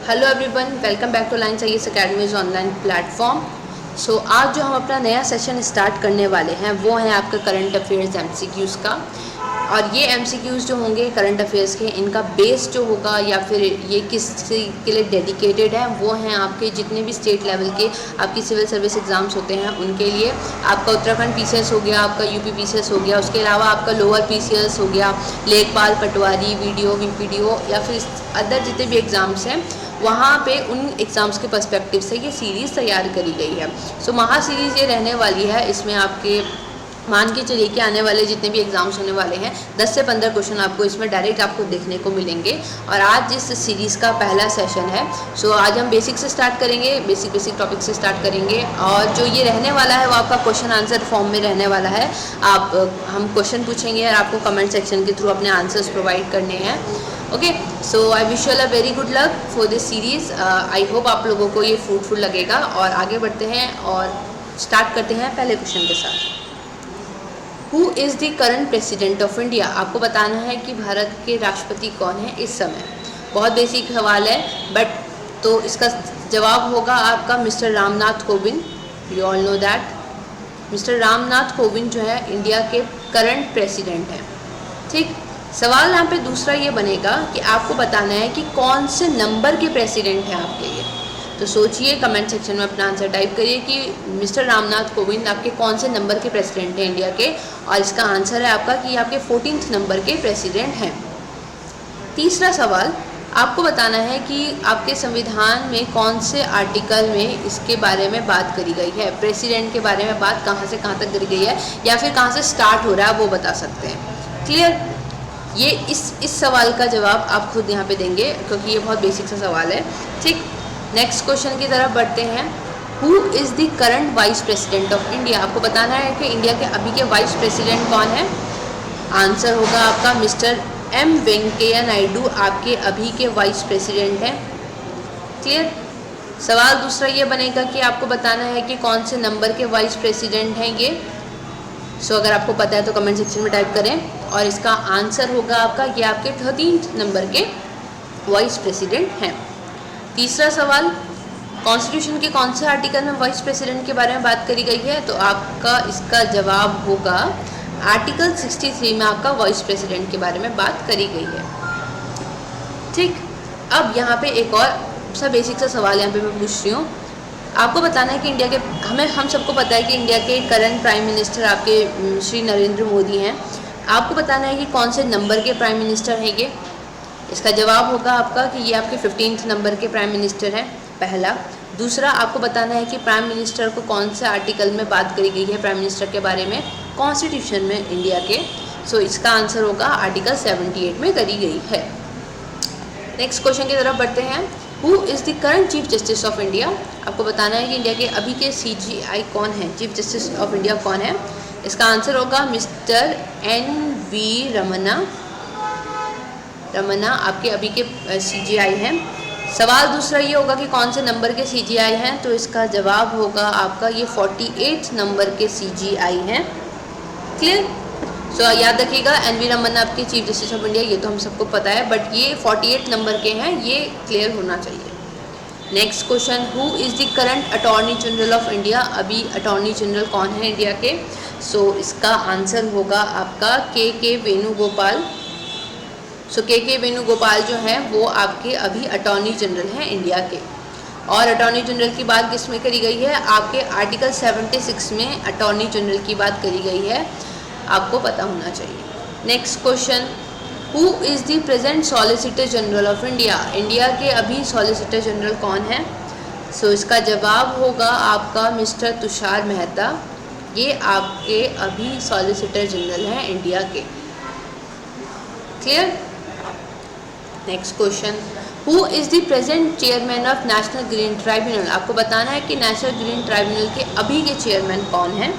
Hello everyone, welcome back to lines IAS academy's online platform. So आज जो हम अपना नया सेशन स्टार्ट करने वाले हैं वो है आपका करंट अफेयर्स एमसीक्यूज़ का। और ये एमसीक्यूज़ जो होंगे करंट अफेयर्स के, इनका बेस जो होगा या फिर ये किस के लिए डेडिकेटेड है वो हैं आपके जितने भी स्टेट लेवल के आपकी सिविल सर्विस एग्ज़ाम्स होते हैं उनके लिए। आपका उत्तराखंड पीसीएस हो गया, आपका यूपी पीसीएस हो गया, उसके अलावा आपका लोअर पीसीएस हो गया, लेखपाल, पटवारी, वीडियो, वीपीडीओ या फिर अदर जितने भी एग्ज़ाम्स हैं वहाँ पे उन एग्ज़ाम्स के पर्सपेक्टिव से ये सीरीज़ तैयार करी गई है। सो महा सीरीज़ ये रहने वाली है। इसमें आपके मान के चलिए कि आने वाले जितने भी एग्ज़ाम्स होने वाले हैं 10 से 15 क्वेश्चन आपको इसमें डायरेक्ट आपको देखने को मिलेंगे। और आज जिस सीरीज़ का पहला सेशन है, सो आज हम बेसिक से स्टार्ट करेंगे, बेसिक टॉपिक से स्टार्ट करेंगे। और जो ये रहने वाला है वो आपका क्वेश्चन आंसर फॉर्म में रहने वाला है। हम क्वेश्चन पूछेंगे और आपको कमेंट सेक्शन के थ्रू अपने आंसर्स प्रोवाइड करने हैं। Okay, so I wish you all a very good luck for this series. I hope आप लोगों को ये फ्रूटफुल लगेगा। और आगे बढ़ते हैं और स्टार्ट करते हैं पहले क्वेश्चन के साथ। Who is the current president of India? आपको बताना है कि भारत के राष्ट्रपति कौन है इस समय। बहुत बेसिक सवाल है बट तो इसका जवाब होगा आपका mister Ramnath Kovind. You all know that mister Ramnath Kovind जो है इंडिया के करंट प्रेसिडेंट हैं। ठीक, सवाल यहाँ पे दूसरा ये बनेगा कि आपको बताना है कि कौन से नंबर के प्रेसिडेंट हैं आपके ये। तो सोचिए, कमेंट सेक्शन में अपना आंसर टाइप करिए कि मिस्टर रामनाथ कोविंद आपके कौन से नंबर के प्रेसिडेंट हैं इंडिया के। और इसका आंसर है आपका कि आपके 14th नंबर के प्रेसिडेंट हैं। तीसरा सवाल आपको बताना है कि आपके संविधान में कौन से आर्टिकल में इसके बारे में बात करी गई है। प्रेसिडेंट के बारे में बात कहाँ से कहाँ तक करी गई है या फिर कहाँ से स्टार्ट हो रहा है वो बता सकते हैं। क्लियर? ये इस सवाल का जवाब आप खुद यहाँ पे देंगे क्योंकि ये बहुत बेसिक सा सवाल है। ठीक, नेक्स्ट क्वेश्चन की तरफ बढ़ते हैं। Who is the current vice president of India? आपको बताना है कि इंडिया के अभी के वाइस प्रेसिडेंट कौन है। आंसर होगा आपका मिस्टर एम वेंकैया नायडू आपके अभी के वाइस प्रेसिडेंट हैं। क्लियर? सवाल दूसरा ये बनेगा कि आपको बताना है कि कौन से नंबर के वाइस प्रेसिडेंट हैं ये। सो अगर आपको पता है तो कमेंट सेक्शन में टाइप करें। और इसका आंसर होगा आपका ये आपके 13th नंबर के वाइस प्रेसिडेंट हैं। तीसरा सवाल, कॉन्स्टिट्यूशन के कौन से आर्टिकल में वाइस प्रेसिडेंट के बारे में बात करी गई है? तो आपका इसका जवाब होगा आर्टिकल 63 में आपका वाइस प्रेसिडेंट के बारे में बात करी गई है। ठीक, अब यहाँ पे एक और सा बेसिक सा सवाल यहाँ पे मैं पूछ रही हूँ। आपको बताना है कि इंडिया के हम सबको पता है कि इंडिया के करंट प्राइम मिनिस्टर आपके श्री नरेंद्र मोदी हैं। आपको बताना है कि कौन से नंबर के प्राइम मिनिस्टर हैं ये। इसका जवाब होगा आपका कि ये आपके 15th नंबर के प्राइम मिनिस्टर हैं, पहला। दूसरा, आपको बताना है कि प्राइम मिनिस्टर को कौन से आर्टिकल में बात करी गई है प्राइम मिनिस्टर के बारे में कॉन्स्टिट्यूशन में इंडिया के। सो इसका आंसर होगा आर्टिकल 78 में करी गई है। नेक्स्ट क्वेश्चन की तरफ बढ़ते हैं। Who is the current chief justice of India? आपको बताना है कि इंडिया के अभी के CJI कौन है, चीफ जस्टिस ऑफ इंडिया कौन है। इसका आंसर होगा मिस्टर NV रमन्ना आपके अभी के CJI हैं। सवाल दूसरा ये होगा कि कौन से नंबर के CJI हैं। तो इसका जवाब होगा आपका ये 48 नंबर के CJI हैं। क्लियर? सो याद रखिएगा, NV रमन्ना आपके चीफ जस्टिस ऑफ इंडिया, ये तो हम सबको पता है बट ये 48 नंबर के हैं, ये क्लियर होना चाहिए। Next question, who is the current attorney general of India? अभी अटॉर्नी जनरल कौन है इंडिया के? सो इसका आंसर होगा आपका के वेणुगोपाल। सो के वेणुगोपाल जो हैं वो आपके अभी अटॉर्नी जनरल हैं इंडिया के। और अटॉर्नी जनरल की बात किस में करी गई है? आपके आर्टिकल 76 में अटॉर्नी जनरल की बात करी गई है, आपको पता होना चाहिए। Next question, who is the present solicitor general of India? India के अभी सॉलिसिटर जनरल कौन है? सो इसका जवाब होगा आपका मिस्टर तुषार मेहता। ये आपके अभी सॉलिसिटर जनरल हैं इंडिया के। Clear? Next question, who is the present chairman of national green tribunal? आपको बताना है कि नेशनल ग्रीन ट्राइब्यूनल के अभी के चेयरमैन कौन हैं।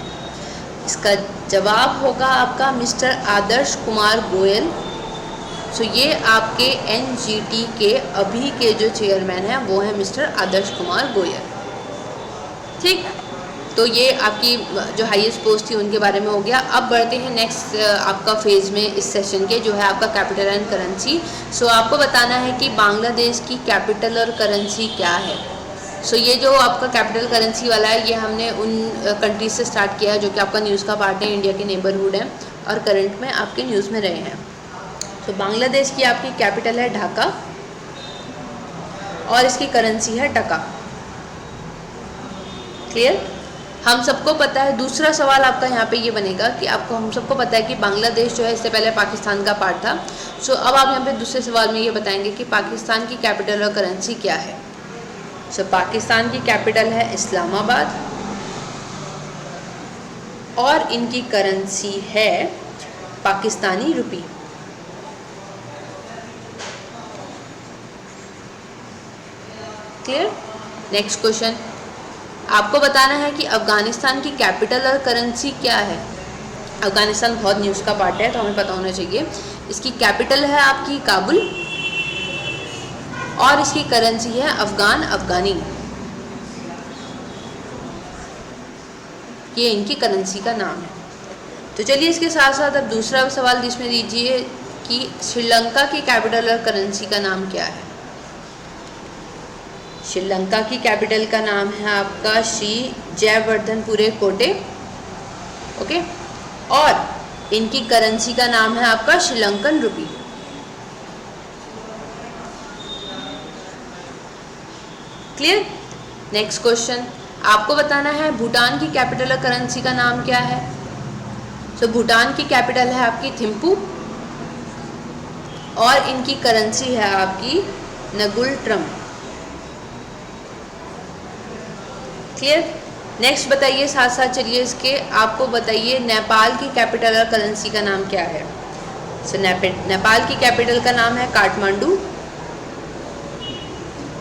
इसका जवाब होगा आपका मिस्टर आदर्श कुमार गोयल। सो ये आपके NGT के अभी के जो चेयरमैन हैं वो हैं मिस्टर आदर्श कुमार गोयल। ठीक, तो ये आपकी जो हाईएस्ट पोस्ट थी उनके बारे में हो गया। अब बढ़ते हैं नेक्स्ट आपका फेज़ में इस सेशन के, जो है आपका कैपिटल एंड करेंसी। सो आपको बताना है कि बांग्लादेश की कैपिटल और करेंसी क्या है। सो ये जो आपका कैपिटल करेंसी वाला है, ये हमने उन कंट्रीज से स्टार्ट किया है जो कि आपका न्यूज़ का पार्ट है, इंडिया के नेबरहुड हैं और करंट में आपके न्यूज़ में रहे हैं। तो बांग्लादेश की आपकी कैपिटल है ढाका और इसकी करेंसी है टका। क्लियर? हम सबको पता है, दूसरा सवाल आपका यहाँ पे ये बनेगा कि हम सबको पता है कि बांग्लादेश जो है इससे पहले पाकिस्तान का पार्ट था। सो अब आप यहाँ पे दूसरे सवाल में ये बताएंगे कि पाकिस्तान की कैपिटल और करेंसी क्या है। सो पाकिस्तान की कैपिटल है इस्लामाबाद और इनकी करेंसी है पाकिस्तानी रुपी। क्लियर? नेक्स्ट क्वेश्चन, आपको बताना है कि अफ़गानिस्तान की कैपिटल और करेंसी क्या है। अफ़गानिस्तान बहुत न्यूज़ का पार्ट है तो हमें पता होना चाहिए। इसकी कैपिटल है आपकी काबुल और इसकी करेंसी है अफ़गानी। ये इनकी करेंसी का नाम है। तो चलिए इसके साथ साथ अब दूसरा सवाल जिसमें दीजिए कि श्रीलंका की कैपिटल और करेंसी का नाम क्या है। श्रीलंका की कैपिटल का नाम है आपका श्री जयवर्धनपुरे कोटे। ओके, और इनकी करेंसी का नाम है आपका श्रीलंकन रुपी। क्लियर? नेक्स्ट क्वेश्चन, आपको बताना है भूटान की कैपिटल और करेंसी का नाम क्या है। तो भूटान की कैपिटल है आपकी थिम्पू और इनकी करेंसी है आपकी नगुल ट्रम। क्लियर? नेक्स्ट बताइए, साथ साथ चलिए इसके, आपको बताइए नेपाल की कैपिटल और करेंसी का नाम क्या है। सो नेपाल की कैपिटल का नाम है काठमांडू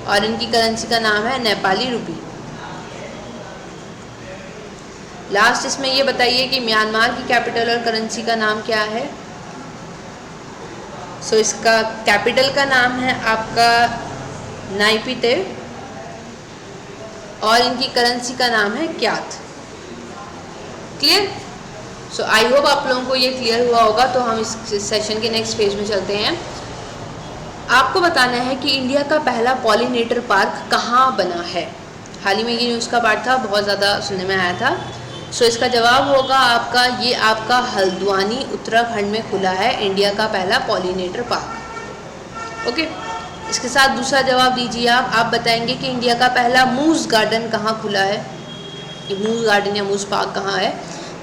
और इनकी करेंसी का नाम है नेपाली रुपी। लास्ट इसमें ये बताइए कि म्यांमार की कैपिटल और करेंसी का नाम क्या है। सो इसका कैपिटल का नाम है आपका नाइपीते और इनकी करेंसी का नाम है क्यात। क्लियर? सो आई होप आप लोगों को ये क्लियर हुआ होगा। तो हम इस सेशन के नेक्स्ट फेज में चलते हैं। आपको बताना है कि इंडिया का पहला पॉलिनेटर पार्क कहाँ बना है। हाल ही में ये न्यूज़ का पार्ट था, बहुत ज़्यादा सुनने में आया था। सो इसका जवाब होगा आपका, ये आपका हल्द्वानी उत्तराखंड में खुला है इंडिया का पहला पॉलिनेटर पार्क। ओके, इसके साथ दूसरा जवाब दीजिए आप बताएंगे कि इंडिया का पहला मूस गार्डन कहाँ खुला है। ये मूस गार्डन या मूस पार्क कहाँ है।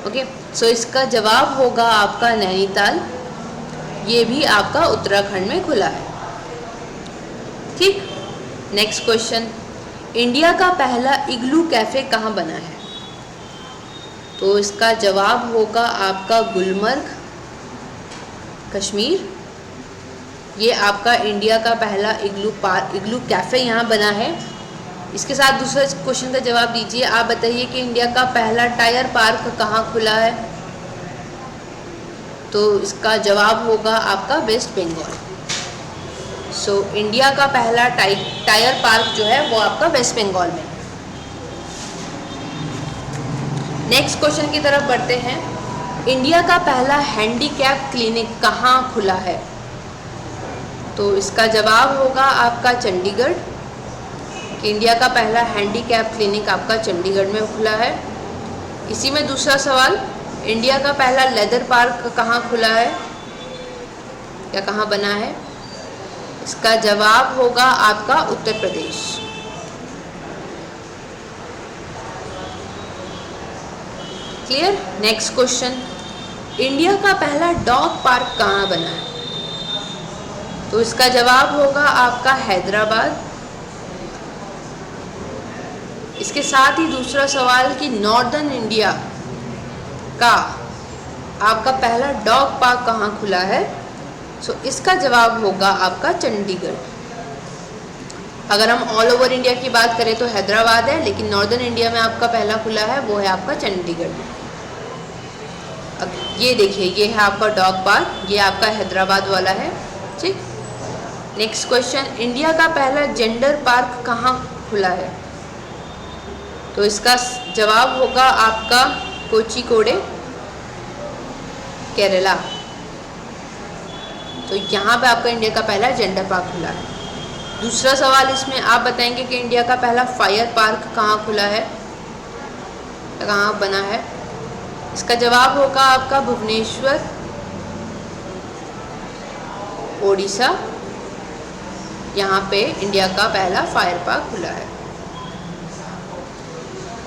ओके, सो इसका जवाब होगा आपका नैनीताल, ये भी आपका उत्तराखंड में खुला है। ठीक, नेक्स्ट क्वेश्चन, इंडिया का पहला इग्लू कैफ़े कहाँ बना है। तो इसका जवाब होगा आपका गुलमर्ग, कश्मीर। ये आपका इंडिया का पहला इग्लू कैफ़े यहाँ बना है। इसके साथ दूसरे क्वेश्चन का जवाब दीजिए, आप बताइए कि इंडिया का पहला टायर पार्क कहाँ खुला है। तो इसका जवाब होगा आपका वेस्ट बंगाल। सो इंडिया का पहला टायर पार्क जो है वो आपका वेस्ट बंगाल में। नेक्स्ट क्वेश्चन की तरफ बढ़ते हैं। इंडिया का पहला हैंडीकैप क्लिनिक कहाँ खुला है। तो इसका जवाब होगा आपका चंडीगढ़, कि इंडिया का पहला हैंडीकैप क्लिनिक आपका चंडीगढ़ में खुला है। इसी में दूसरा सवाल, इंडिया का पहला लेदर पार्क कहाँ खुला है या कहाँ बना है। इसका जवाब होगा आपका Uttar Pradesh. Clear? Next question, India का पहला डॉग पार्क कहाँ बना है। तो इसका जवाब होगा आपका हैदराबाद। इसके साथ ही दूसरा सवाल कि नॉर्दर्न इंडिया का आपका पहला डॉग पार्क कहाँ खुला है। सो इसका जवाब होगा आपका चंडीगढ़। अगर हम ऑल ओवर इंडिया की बात करें तो हैदराबाद है, लेकिन नॉर्दर्न इंडिया में आपका पहला खुला है वो है आपका चंडीगढ़। अब ये देखिए, ये है आपका डॉग पार्क, ये आपका हैदराबाद वाला है। ठीक, नेक्स्ट क्वेश्चन, इंडिया का पहला जेंडर पार्क कहाँ खुला है। तो इसका जवाब होगा आपका कोझिकोड, केरला। तो यहाँ पे आपका इंडिया का पहला जेंडर पार्क खुला है। दूसरा सवाल इसमें आप बताएंगे कि इंडिया का पहला फायर पार्क कहाँ खुला है, कहाँ बना है। इसका जवाब होगा आपका भुवनेश्वर, ओडिशा। यहाँ पे इंडिया का पहला फायर पार्क खुला है।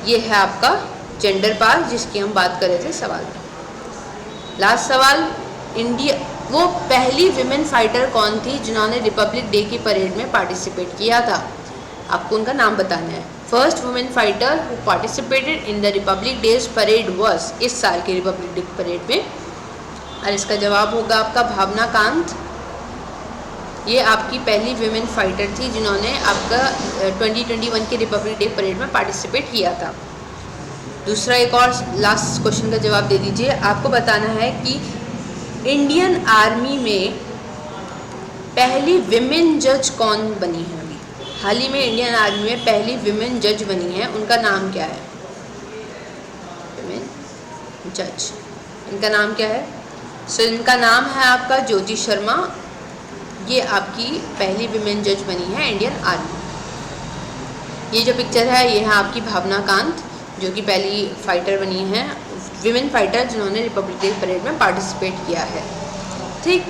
ये है आपका जेंडर पार्क जिसकी हम बात कर रहे थे सवाल में। लास्ट सवाल, इंडिया वो पहली विमेन फाइटर कौन थी जिन्होंने रिपब्लिक डे की परेड में पार्टिसिपेट किया था। आपको उनका नाम बताना है। First women fighter who participated in the Republic days parade was, इस साल की रिपब्लिक डे परेड में। और इसका जवाब होगा आपका भावना कांत। ये आपकी पहली विमेन फाइटर थी जिन्होंने आपका 2021 के रिपब्लिक डे परेड में पार्टिसिपेट किया था। दूसरा एक और लास्ट क्वेश्चन का जवाब दे दीजिए। आपको बताना है कि इंडियन आर्मी में पहली विमेन जज कौन बनी है। अभी हाल ही में इंडियन आर्मी में पहली विमेन जज बनी है, उनका नाम क्या है। विमेन जज, इनका नाम क्या है। सो इनका नाम है आपका ज्योति शर्मा। ये आपकी पहली विमेन जज बनी है इंडियन आर्मी। ये जो पिक्चर है ये है आपकी भावना कांत, जो कि पहली फाइटर बनी है, विमेन फाइटर जिन्होंने रिपब्लिक डे परेड में पार्टिसिपेट किया है। ठीक,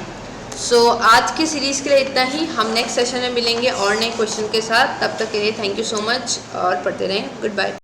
सो आज की सीरीज़ के लिए इतना ही। हम नेक्स्ट सेशन में मिलेंगे और नए क्वेश्चन के साथ। तब तक के लिए थैंक यू सो मच और पढ़ते रहें। Good bye.